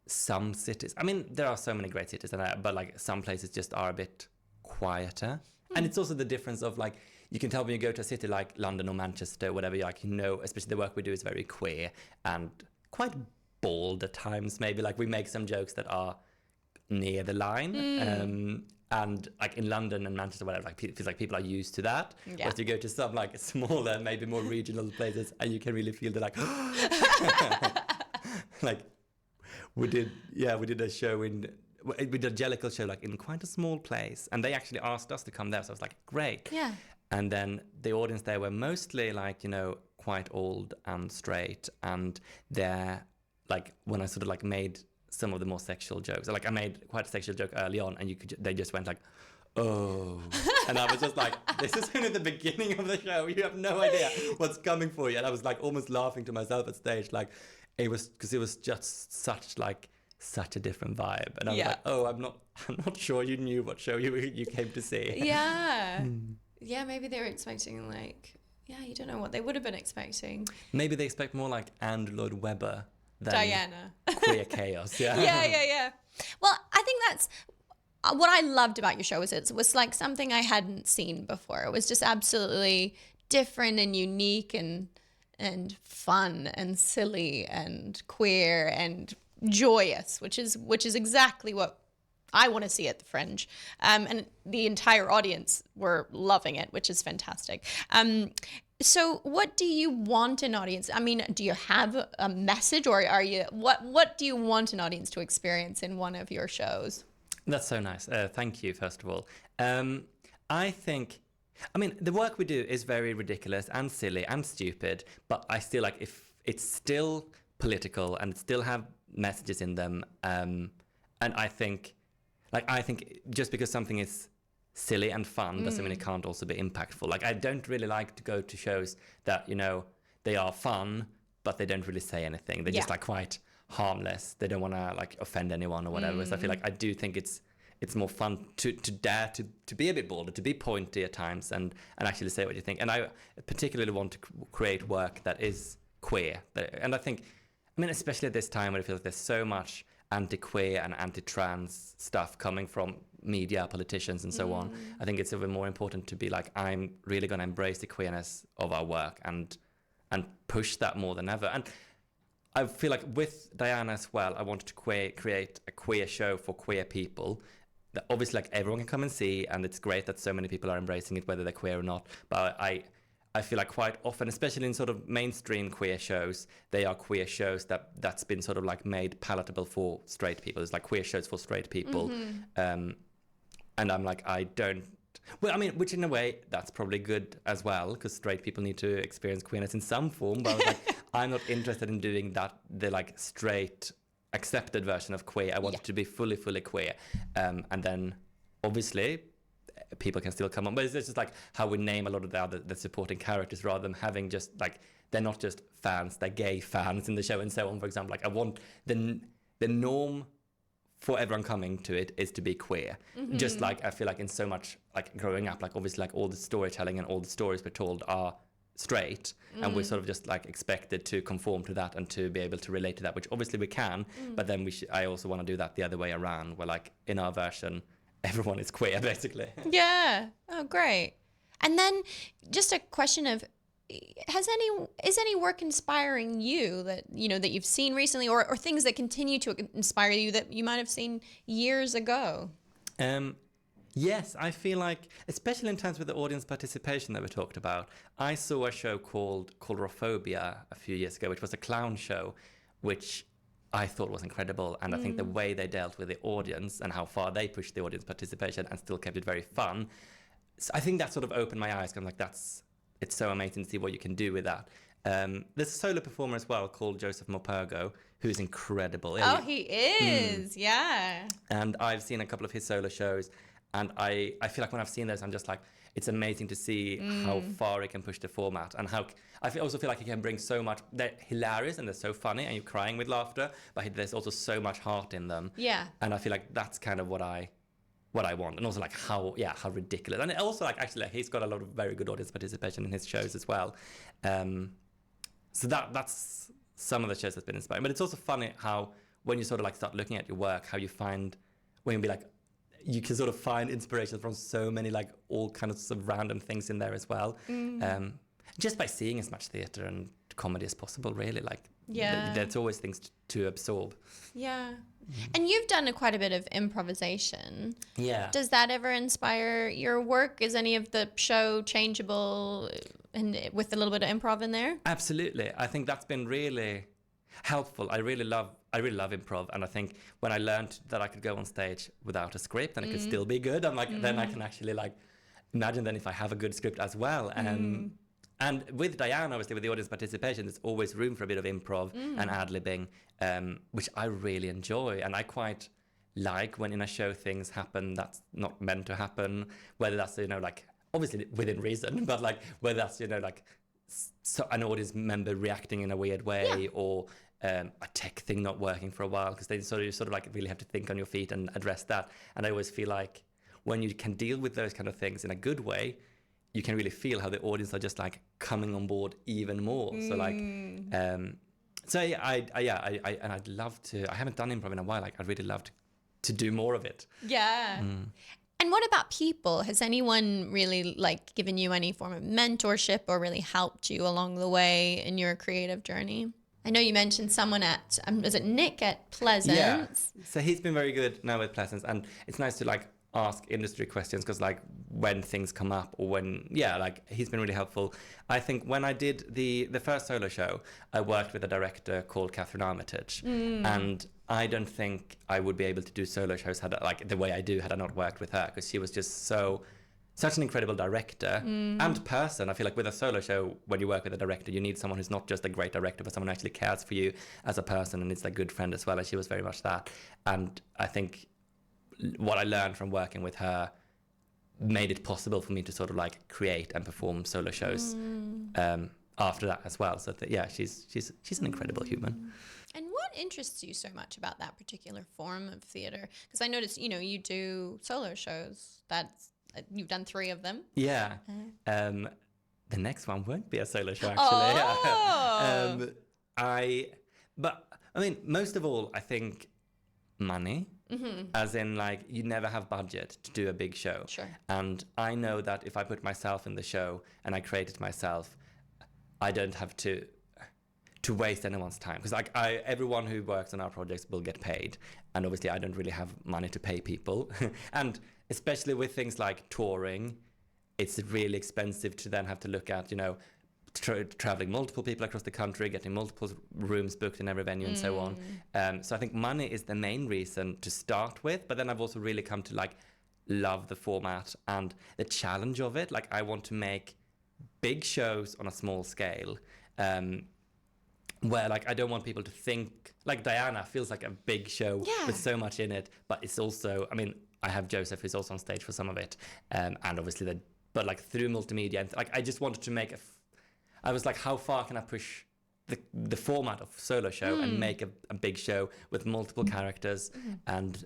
some cities, there are so many great cities, but like some places just are a bit quieter. And it's also the difference of like, you can tell when you go to a city like London or Manchester, whatever, especially the work we do is very queer and quite bold at times, maybe. Like we make some jokes that are near the line. And like in London and Manchester, whatever, like it feels like people are used to that. Yeah. But you go to some like smaller, maybe more regional places, and you can really feel the like, like we did a show we did a Jellicle show like in quite a small place, and they actually asked us to come there, so I was like, great. Yeah. And then the audience there were mostly like, quite old and straight, and they're like, when I sort of like made some of the more sexual jokes, like I made quite a sexual joke early on, and they just went like, oh. And I was just like, this is only the beginning of the show, you have no idea what's coming for you. And I was like almost laughing to myself at stage, like it was just such a different vibe, and I was like, oh, I'm not sure you knew what show you came to see. Yeah, maybe they were expecting like, you don't know what they would have been expecting. Maybe they expect more like Andrew Lloyd Webber than Diana. Queer chaos. Yeah. Yeah. Well, I think that's what I loved about your show. It was like something I hadn't seen before. It was just absolutely different and unique and fun and silly and queer and joyous, which is exactly what I want to see at the Fringe, and the entire audience were loving it, which is fantastic. So what do you want an audience? Do you have a message, or are you what do you want an audience to experience in one of your shows? That's so nice. Thank you, first of all. I think, the work we do is very ridiculous and silly and stupid, but I still like, if it's still political and still have messages in them, and I think just because something is silly and fun doesn't mean it can't also be impactful. Like, I don't really like to go to shows that they are fun but they don't really say anything. They're just like quite harmless. They don't want to like offend anyone or whatever. So I feel like I do think it's more fun to dare to be a bit bolder, to be pointy at times, and actually say what you think. And I particularly want to create work that is queer, and I think, especially at this time where it feels like there's so much anti-queer and anti-trans stuff coming from media, politicians, and so on. I think it's even more important to be like, I'm really going to embrace the queerness of our work and push that more than ever. And I feel like with Diana as well, I wanted to create a queer show for queer people that obviously like everyone can come and see, and it's great that so many people are embracing it, whether they're queer or not. But I feel like quite often, especially in sort of mainstream queer shows, they are queer shows that's been sort of like made palatable for straight people. It's like queer shows for straight people. And I'm like, I don't. Well, I mean, which in a way, that's probably good as well, because straight people need to experience queerness in some form. But I was like, I'm not interested in doing that, the like straight accepted version of queer. I want it to be fully queer. And then obviously people can still come on, but it's just like how we name a lot of the supporting characters, rather than having just like, they're not just fans, they're gay fans in the show and so on, for example. Like I want the norm for everyone coming to it is to be queer. Just like I feel like in so much like growing up, like obviously like all the storytelling and all the stories we're told are straight, and we're sort of just like expected to conform to that and to be able to relate to that, which obviously we can, but then I also want to do that the other way around, where like in our version everyone is queer basically. Yeah. Oh, great. And then just a question of, is any work inspiring you that that you've seen recently, or things that continue to inspire you that you might have seen years ago? Yes, I feel like, especially in terms with the audience participation that we talked about, I saw a show called Rophobia a few years ago, which was a clown show, which I thought was incredible. And I think the way they dealt with the audience and how far they pushed the audience participation and still kept it very fun, so I think that sort of opened my eyes. I'm like, it's so amazing to see what you can do with that. There's a solo performer as well called Joseph Morpurgo, who's incredible. Oh, he is, yeah. And I've seen a couple of his solo shows, and I feel like when I've seen those, I'm just like, it's amazing to see how far it can push the format, and how also feel like it can bring so much. They're hilarious and they're so funny, and you're crying with laughter, but there's also so much heart in them. Yeah. And I feel like that's kind of what I want, and also like how ridiculous, and also like actually like, he's got a lot of very good audience participation in his shows as well. So that's some of the shows that's been inspiring. But it's also funny how when you sort of like start looking at your work, how you find when you be like, you can sort of find inspiration from so many like all kinds of random things in there as well. Just by seeing as much theatre and comedy as possible, really. Like, there's always things to absorb. Yeah. And you've done quite a bit of improvisation. Yeah. Does that ever inspire your work? Is any of the show changeable and with a little bit of improv in there? Absolutely. I think that's been really helpful. I really love improv, and I think when I learned that I could go on stage without a script and it could still be good, I'm like, then I can actually like imagine then if I have a good script as well. And with Diana, obviously, with the audience participation, there's always room for a bit of improv and ad-libbing, which I really enjoy. And I quite like when in a show things happen that's not meant to happen, whether that's, like, obviously within reason, but like whether that's, like an audience member reacting in a weird way, or a tech thing not working for a while, because they sort of like really have to think on your feet and address that. And I always feel like when you can deal with those kind of things in a good way, you can really feel how the audience are just like coming on board even more. So like, I'd love to. I haven't done improv in a while. Like, I'd really love to do more of it. Yeah. And what about people? Has anyone really like given you any form of mentorship or really helped you along the way in your creative journey? I know you mentioned someone at, was it Nick at Pleasance? Yeah. So he's been very good now with Pleasance, and it's nice to like ask industry questions, because like when things come up, or when like he's been really helpful. I think when I did the first solo show, I worked with a director called Catherine Armitage, and I don't think I would be able to do solo shows like the way I do had I not worked with her, because she was just such an incredible director and person. I feel like with a solo show, when you work with a director, you need someone who's not just a great director, but someone who actually cares for you as a person, and is a good friend as well, and she was very much that. And I think what I learned from working with her made it possible for me to sort of like create and perform solo shows after that as well. So she's an incredible human. And what interests you so much about that particular form of theatre? Because I noticed, you do solo shows. You've done 3 of them. Yeah. The next one won't be a solo show, actually. Oh. But I mean, most of all, I think money. As in, like, you never have budget to do a big show. Sure. And I know that if I put myself in the show and I create it myself, I don't have to waste anyone's time, because like everyone who works on our projects will get paid, and obviously I don't really have money to pay people. And especially with things like touring, it's really expensive to then have to look at, you know, traveling multiple people across the country, getting multiple rooms booked in every venue and so on. So I think money is the main reason to start with, but then I've also really come to like love the format and the challenge of it. Like, I want to make big shows on a small scale, where like I don't want people to think like Diana feels like a big show with so much in it, but it's also, I mean, I have Joseph who's also on stage for some of it, and obviously but like through multimedia, and like I just wanted to make I was like, how far can I push the format of solo show and make a big show with multiple characters and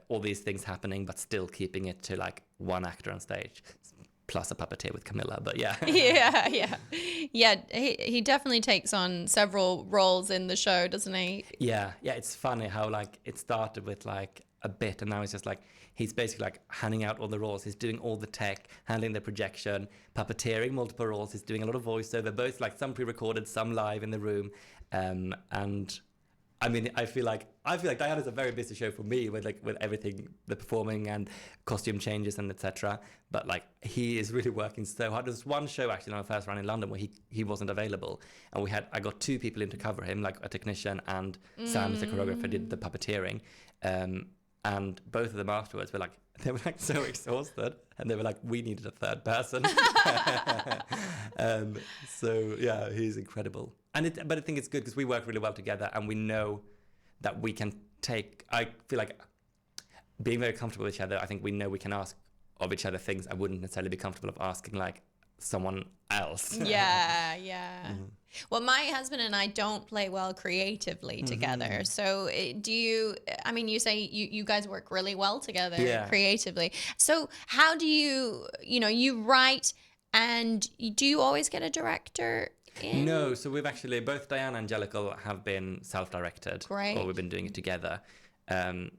all these things happening, but still keeping it to like one actor on stage, plus a puppeteer with Camilla. But yeah. He definitely takes on several roles in the show, doesn't he? Yeah, it's funny how like it started with like a bit, and now it's just like he's basically like handing out all the roles. He's doing all the tech, handling the projection, puppeteering multiple roles. He's doing a lot of voiceover, both like some pre-recorded, some live in the room. And I mean, I feel like Diana's a very busy show for me with everything, the performing and costume changes and etc. But like he is really working so hard. There's one show actually on our first run in London where he wasn't available, and I got two people in to cover him, like a technician, and Sam, the choreographer, did the puppeteering. And both of them afterwards were like, they were like so exhausted, and they were like, we needed a third person. So yeah, he's incredible. But I think it's good because we work really well together, and we know that we can I feel like being very comfortable with each other, I think we know we can ask of each other things I wouldn't necessarily be comfortable of asking like someone else. Yeah. Well, my husband and I don't play well creatively together. So you say you guys work really well together creatively. So how do you write, and do you always get a director in? No, so we've actually, both Diana and Jellicle have been self-directed. Great. Or we've been doing it together. And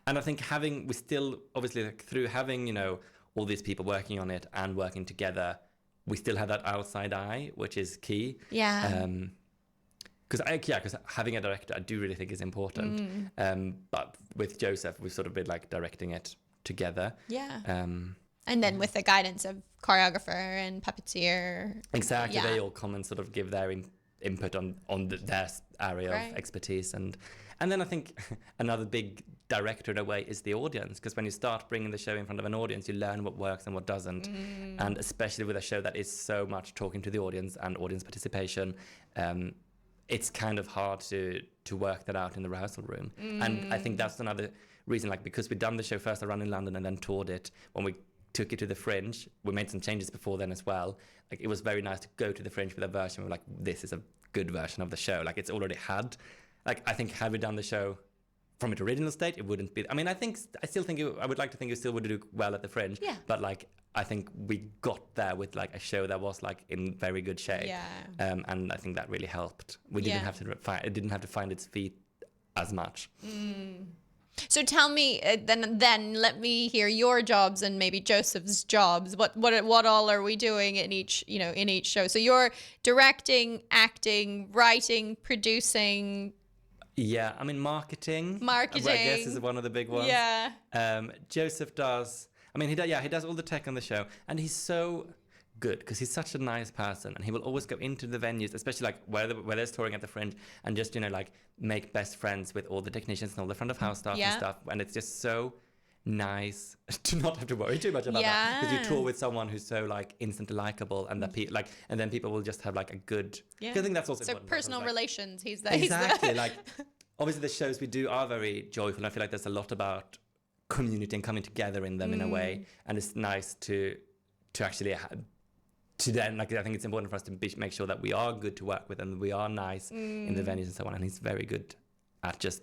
I think we still, obviously, like, through having, you know, all these people working on it and working together, we still have that outside eye, which is key. Yeah. Because having a director, I do really think is important. But with Joseph, we've sort of been like directing it together. Yeah. And then with the guidance of choreographer and puppeteer. Exactly. They all come and sort of give their input on their area of expertise. And then I think another big director in a way is the audience, because when you start bringing the show in front of an audience, you learn what works and what doesn't. And especially with a show that is so much talking to the audience and audience participation, it's kind of hard to work that out in the rehearsal room. And I think that's another reason, like, because we'd done the show first, I ran in London and then toured it. When we took it to the Fringe, we made some changes before then as well. Like, it was very nice to go to the Fringe with a version. We're like, this is a good version of the show. Like, it's already had. Like, I think had we done the show from its original state, it wouldn't be. I mean, I would like to think it still would do well at the Fringe. Yeah. But like, I think we got there with like a show that was like in very good shape. Yeah. And I think that really helped. It didn't have to find its feet as much. So tell me, then let me hear your jobs and maybe Joseph's jobs. What all are we doing in each show? So you're directing, acting, writing, producing. Yeah, I mean marketing. I guess is one of the big ones. Yeah. Joseph does. I mean, he does all the tech on the show, and he's so good because he's such a nice person, and he will always go into the venues, especially like where there's touring at the Fringe, and just like make best friends with all the technicians and all the front of house staff and stuff, and it's just so nice to not have to worry too much about that, because you tour with someone who's so like instantly likable, and and then people will just have like a good. I think that's also so important. Personal relations. He's there. Exactly. Like, obviously the shows we do are very joyful, and I feel like there's a lot about community and coming together in them in a way, and it's nice to actually to then, like, I think it's important for us to make sure that we are good to work with and we are nice in the venues and so on, and he's very good at just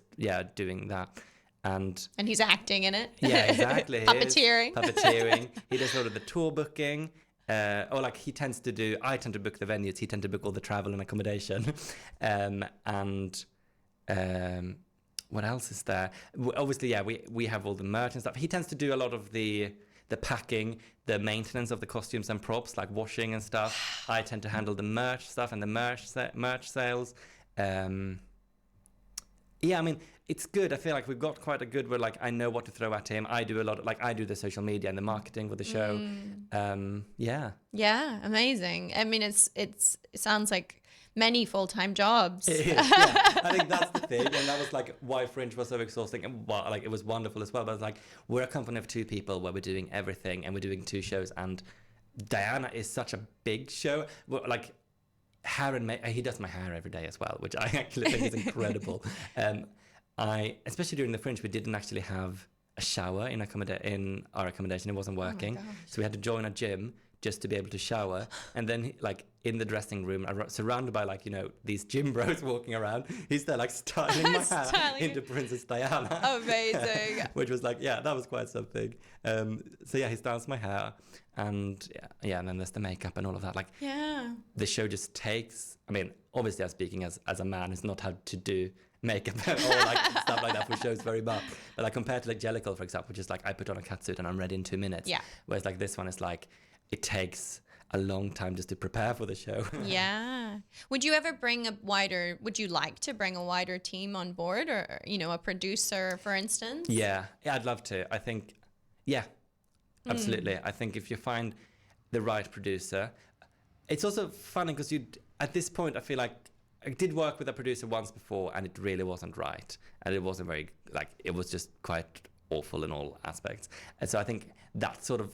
doing that. And he's acting in it. Yeah, exactly. Puppeteering. He does sort of the tour booking. I tend to book the venues, he tends to book all the travel and accommodation. what else is there? Obviously, yeah, we have all the merch and stuff. He tends to do a lot of the packing, the maintenance of the costumes and props, like washing and stuff. I tend to handle the merch stuff and the merch sales. Yeah, I mean, it's good. I feel like we've got quite a good where, like, I know what to throw at him. I do a lot of, like, I do the social media and the marketing for the show. Yeah. Yeah, amazing. I mean, it sounds like many full-time jobs. It is, yeah. I think that's the thing, and that was like why Fringe was so exhausting, and like it was wonderful as well. But it's like we're a company of 2 people where we're doing everything, and we're doing 2 shows, and Diana is such a big show. Well, like hair and he does my hair every day as well, which I actually think is incredible. Especially during the Fringe, we didn't actually have a shower in our accommodation. It wasn't working, so we had to join a gym just to be able to shower. And then like in the dressing room, surrounded by like, you know, these gym bros walking around, he's there like styling my hair into Princess Diana. Amazing. Which was like, yeah, that was quite something. So yeah, he styles my hair, and yeah, and then there's the makeup and all of that. Like, yeah, the show just takes, I mean, obviously I'm speaking as a man who's not had to do makeup or like stuff like that for shows very much. But like compared to like Jellicle, for example, which is like I put on a catsuit and I'm ready in 2 minutes. Yeah. Whereas like this one is like, it takes a long time just to prepare for the show. Yeah. Would you like to bring a wider team on board, or, you know, a producer, for instance? Yeah, I'd love to. I think, yeah, absolutely. I think if you find the right producer, it's also funny because at this point, I feel like I did work with a producer once before and it really wasn't right. And it wasn't very, like, it was just quite awful in all aspects. And so I think that sort of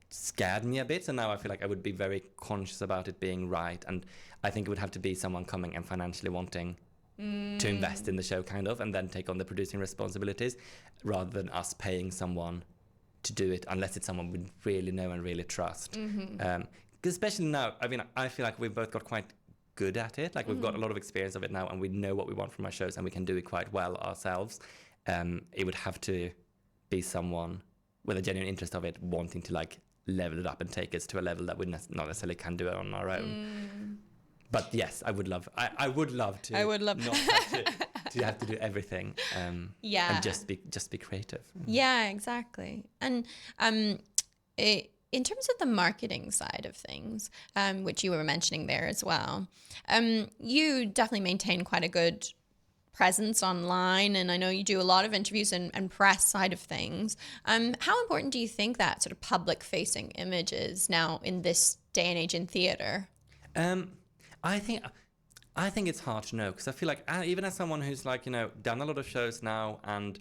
scared me a bit, and now I feel like I would be very conscious about it being right, and I think it would have to be someone coming and financially wanting to invest in the show, kind of, and then take on the producing responsibilities, rather than us paying someone to do it, unless it's someone we really know and really trust. Because especially now, I mean, I feel like we've both got quite good at it, like we've got a lot of experience of it now, and we know what we want from our shows, and we can do it quite well ourselves. It would have to be someone with a genuine interest of it, wanting to like level it up and take us to a level that we not necessarily can do it on our own. But yes, I would love to not have to do everything. And just be creative. Yeah, exactly. And in terms of the marketing side of things, which you were mentioning there as well, you definitely maintain quite a good presence online, and I know you do a lot of interviews and press side of things. How important do you think that sort of public-facing image is now in this day and age in theatre? I think it's hard to know, because I feel like even as someone who's like, you know, done a lot of shows now and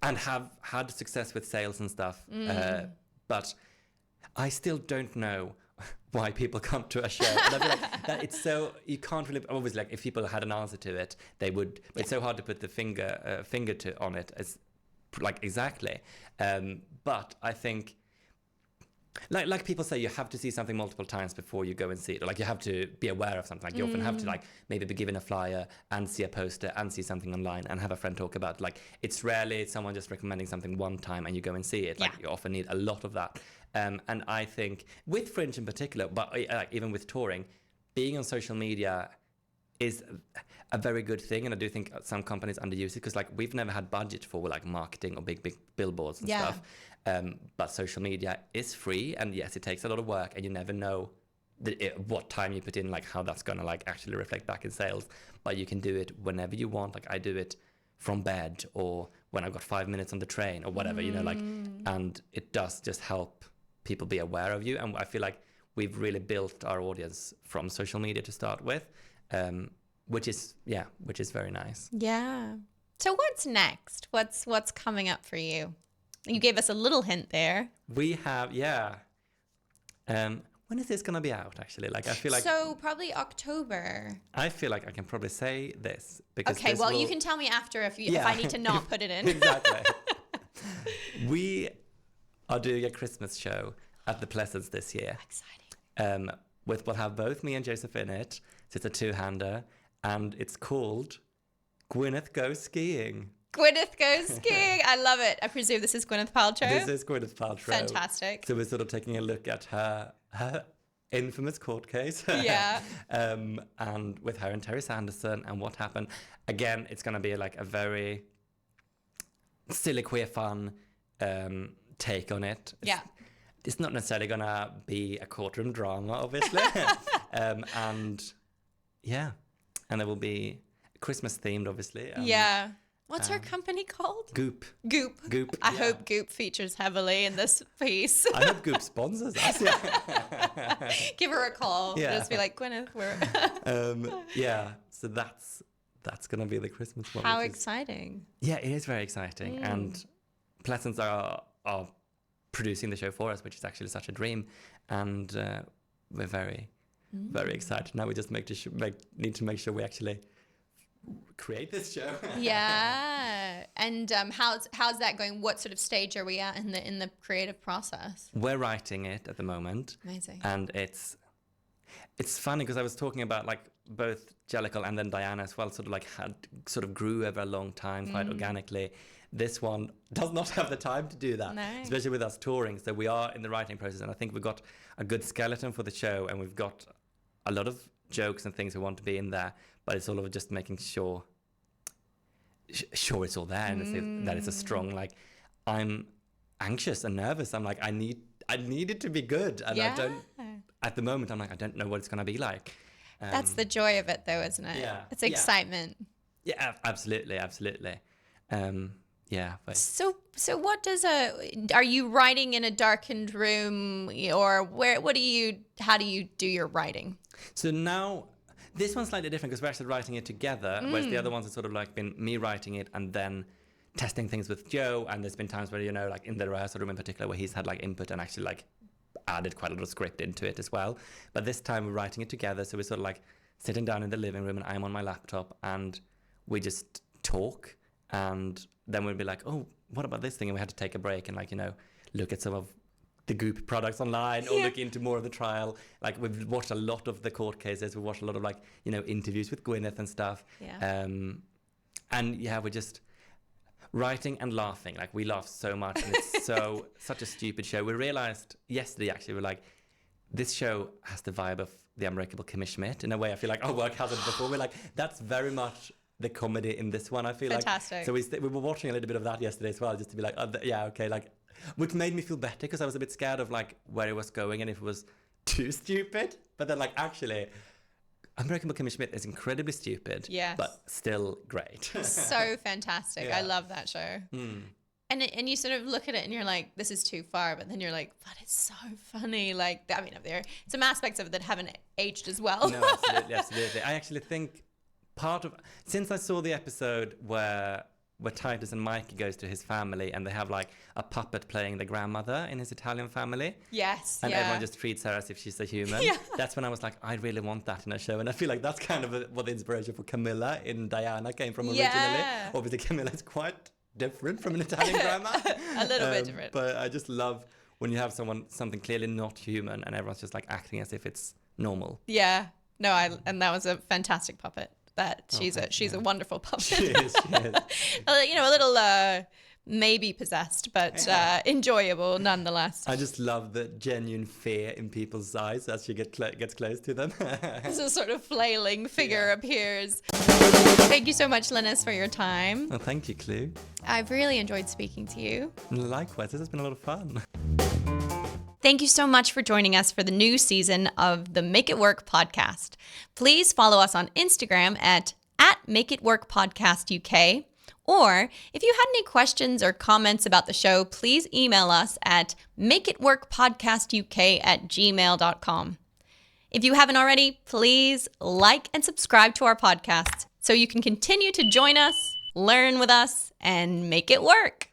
have had success with sales and stuff, but I still don't know why people come to a show. And I feel like that it's so, you can't really, obviously, like if people had an answer to it, they would, but it's so hard to put the finger on it as like exactly. But I think, like people say, you have to see something multiple times before you go and see it, or like you have to be aware of something. Like you often have to like maybe be given a flyer and see a poster and see something online and have a friend talk about it. Like it's rarely someone just recommending something one time and you go and see it. Like you often need a lot of that. And I think with Fringe in particular, but even with touring, being on social media is a very good thing. And I do think some companies underuse it, because like we've never had budget for like marketing or big billboards and stuff. But social media is free, and yes, it takes a lot of work, and you never know what time you put in, like how that's gonna like actually reflect back in sales. But you can do it whenever you want. Like I do it from bed, or when I've got 5 minutes on the train, or whatever, you know, like, and it does just help people be aware of you. And I feel like we've really built our audience from social media to start with, which is very nice. Yeah. So what's next? What's coming up for you? You gave us a little hint there. We have, when is this going to be out, actually? Like, I feel like... So, probably October. I feel like I can probably say this, because okay, well, you can tell me after if I need to not put it in. Exactly. We are doing a Christmas show at the Pleasance this year. Exciting. We'll have both me and Joseph in it. So it's a two-hander, and it's called Gwyneth Goes Skiing. Gwyneth Goes Skiing. I love it. I presume this is Gwyneth Paltrow. This is Gwyneth Paltrow. Fantastic. So we're sort of taking a look at her infamous court case. Yeah. And with her and Terry Sanderson and what happened. Again, it's going to be like a very silly, queer, fun take on it. It's not necessarily going to be a courtroom drama, obviously. And there will be Christmas themed, obviously. What's her company called? Goop. I hope Goop features heavily in this piece. I hope Goop sponsors us. Give her a call. Just be like, Gwyneth, we're... So that's going to be the Christmas one. How exciting. Yeah, it is very exciting. And Pleasance are producing the show for us, which is actually such a dream. And we're very, very excited. Now we just need to make sure we actually create this show. And how's that going? What sort of stage are we at in the creative process? We're writing it at the moment. Amazing. And it's funny because I was talking about like both Jellicle and then Diana as well, sort of grew over a long time quite organically. This one does not have the time to do that, especially with us touring. So we are in the writing process, and I think we've got a good skeleton for the show, and we've got a lot of jokes and things we want to be in there, but it's all of just making sure it's all there and that it's a strong, like, I'm anxious and nervous. I'm like, I need it to be good, and I don't, at the moment, I'm like, I don't know what it's going to be like. That's the joy of it, though, isn't it? It's excitement. Yeah, absolutely. But so what does are you writing in a darkened room, or how do you do your writing? So now this one's slightly different because we're actually writing it together, whereas the other ones have sort of like been me writing it and then testing things with Joe. And there's been times where, like in the rehearsal room in particular, where he's had like input and actually like added quite a lot of script into it as well. But this time we're writing it together. So we're sort of like sitting down in the living room and I'm on my laptop and we just talk, and then we'll be like, oh, what about this thing? And we had to take a break and look at some of the Goop products online or look into more of the trial. Like we've watched a lot of the court cases. We've watched a lot of interviews with Gwyneth and stuff. We're just writing and laughing. Like we laugh so much, and it's such a stupid show. We realized yesterday, actually, we're like, this show has the vibe of the Unbreakable Kimmy Schmidt. In a way, I feel like our work hasn't before. We're like, that's very much the comedy in this one, I feel Fantastic. Like. So we were watching a little bit of that yesterday as well, just to be like, which made me feel better because I was a bit scared of like where it was going and if it was too stupid. But then actually, Unbreakable Kimmy Schmidt is incredibly stupid, but still great. So fantastic. I love that show. And you sort of look at it and you're like, this is too far, but then you're like, but it's so funny. Like, I mean, there are some aspects of it that haven't aged as well. No, absolutely. I actually think since I saw the episode where Titus and Mikey goes to his family and they have like a puppet playing the grandmother in his Italian family. Yes. And everyone just treats her as if she's a human. That's when I was like, I really want that in a show. And I feel like that's kind of what the inspiration for Camilla in Diana came from originally. Obviously, Camilla is quite different from an Italian grandma. A little bit different. But I just love when you have something clearly not human and everyone's just like acting as if it's normal. Yeah. No, and that was a fantastic puppet. She's a wonderful puppet. She is. A little maybe possessed, but enjoyable nonetheless. I just love the genuine fear in people's eyes as she gets close to them. This a sort of flailing figure appears. Thank you so much, Linus, for your time. Well, thank you, Clue. I've really enjoyed speaking to you. Likewise, this has been a lot of fun. Thank you so much for joining us for the new season of the Make It Work podcast. Please follow us on Instagram at Make It Work Podcast UK. Or if you had any questions or comments about the show, please email us at makeitworkpodcastuk@gmail.com. If you haven't already, please like and subscribe to our podcast so you can continue to join us, learn with us, and make it work.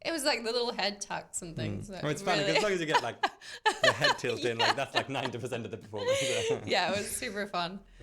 It was like the little head tucks and things. It's funny because as long as you get like the head tilt in, like that's like 90% of the performance. Yeah, it was super fun.